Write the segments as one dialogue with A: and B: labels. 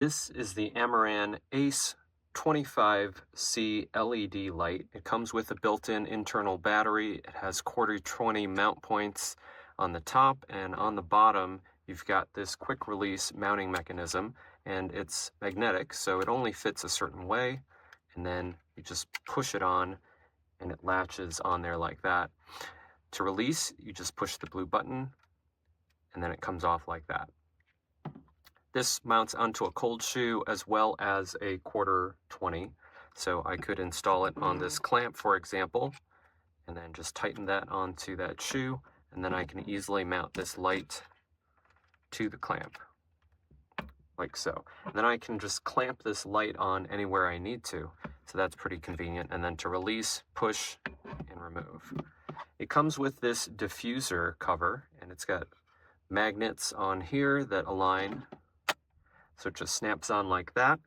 A: This is the Amaran Ace 25C LED light. It comes with a built-in internal battery. It has quarter 20 mount points on the top, and on the bottom you've got this quick release mounting mechanism, and it's magnetic, so it only fits a certain way, and then you just push it on and it latches on there like that. To release, you just push the blue button and then it comes off like that. This mounts onto a cold shoe as well as a quarter 20. So I could install it on this clamp, for example, and then just tighten that onto that shoe, and then I can easily mount this light to the clamp, like so. And then I can just clamp this light on anywhere I need to. So that's pretty convenient. And then to release, push, and remove. It comes with this diffuser cover, and it's got magnets on here that align. So it just snaps on like that.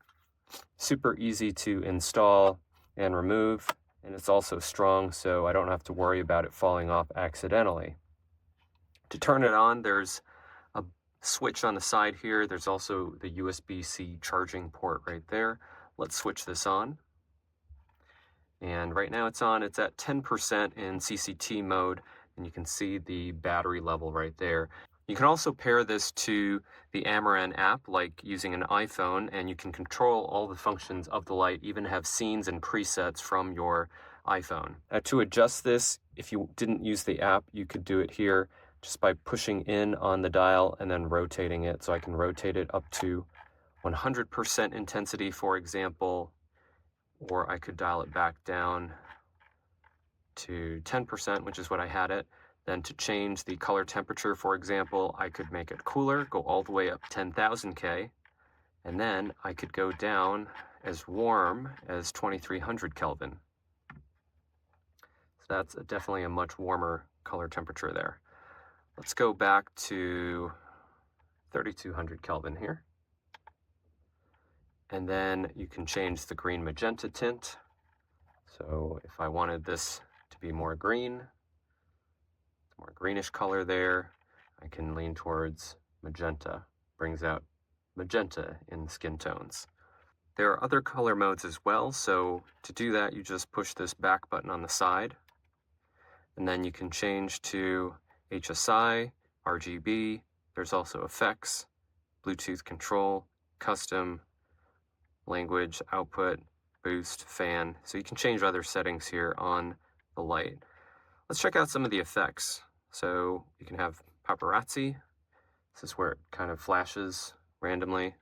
A: Super easy to install and remove, and it's also strong, so I don't have to worry about it falling off accidentally. To turn it on, there's a switch on the side here. There's also the USB-C charging port right there. Let's switch this on. And right now it's on. It's at 10% in CCT mode, and you can see the battery level right there. You can also pair this to the Amaran app, like using an iPhone, and you can control all the functions of the light, even have scenes and presets from your iPhone. To adjust this, if you didn't use the app, you could do it here just by pushing in on the dial and then rotating it. So I can rotate it up to 100% intensity, for example, or I could dial it back down to 10%, which is what I had it. Then to change the color temperature, for example, I could make it cooler, go all the way up 10,000 K, and then I could go down as warm as 2300 Kelvin. So that's definitely a much warmer color temperature there. Let's go back to 3200 Kelvin here. And then you can change the green magenta tint. So if I wanted this to be more green, more greenish color there, I can lean towards magenta. Brings out magenta in skin tones. There are other color modes as well, so to do that you just push this back button on the side, and then you can change to HSI, RGB, there's also effects, Bluetooth control, custom, language, output, boost, fan, so you can change other settings here on the light. Let's check out some of the effects. So you can have paparazzi. This is where it kind of flashes randomly. If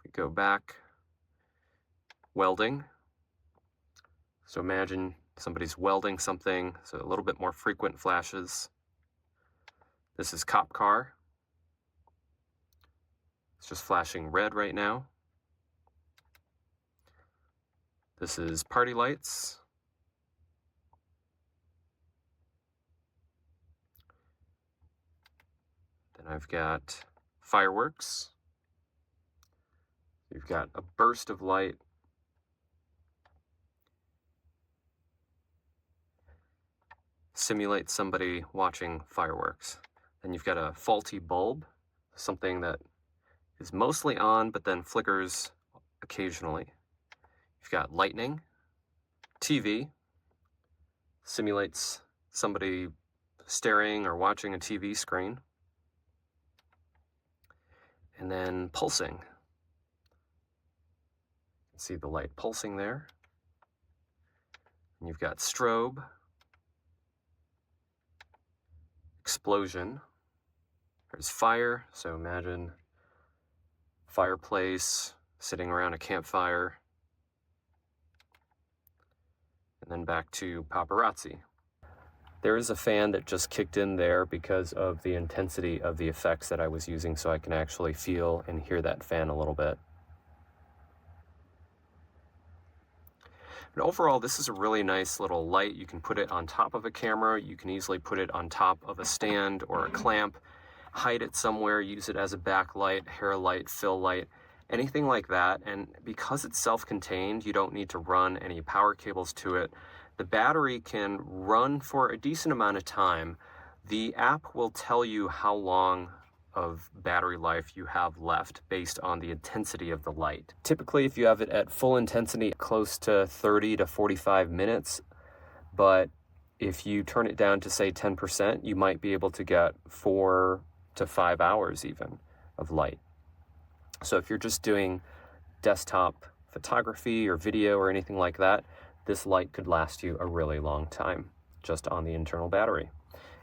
A: we go back, welding. So imagine somebody's welding something, so a little bit more frequent flashes. This is cop car. It's just flashing red right now. This is party lights. I've got fireworks. You've got a burst of light. Simulate somebody watching fireworks. Then you've got a faulty bulb, something that is mostly on but then flickers occasionally. You've got lightning. TV simulates somebody staring or watching a TV screen. And then pulsing. You can see the light pulsing there. And you've got strobe, explosion. There's fire, so imagine fireplace, sitting around a campfire. And then back to paparazzi. There is a fan that just kicked in there because of the intensity of the effects that I was using, so I can actually feel and hear that fan a little bit. And overall, this is a really nice little light. You can put it on top of a camera. You can easily put it on top of a stand or a clamp, hide it somewhere, use it as a backlight, hair light, fill light, anything like that. And because it's self-contained, you don't need to run any power cables to it. The battery can run for a decent amount of time. The app will tell you how long of battery life you have left based on the intensity of the light. Typically, if you have it at full intensity, close to 30 to 45 minutes, but if you turn it down to say 10%, you might be able to get 4 to 5 hours even of light. So if you're just doing desktop photography or video or anything like that, this light could last you a really long time just on the internal battery.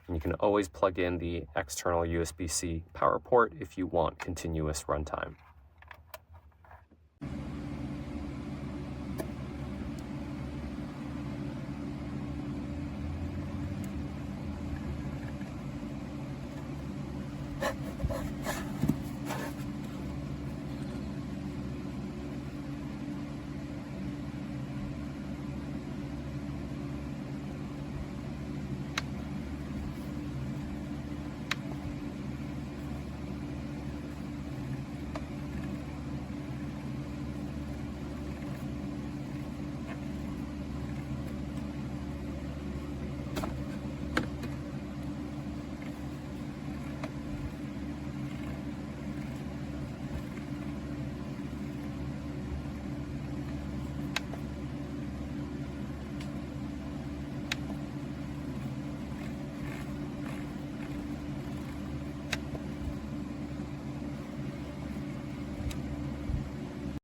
A: And you can always plug in the external USB-C power port if you want continuous runtime.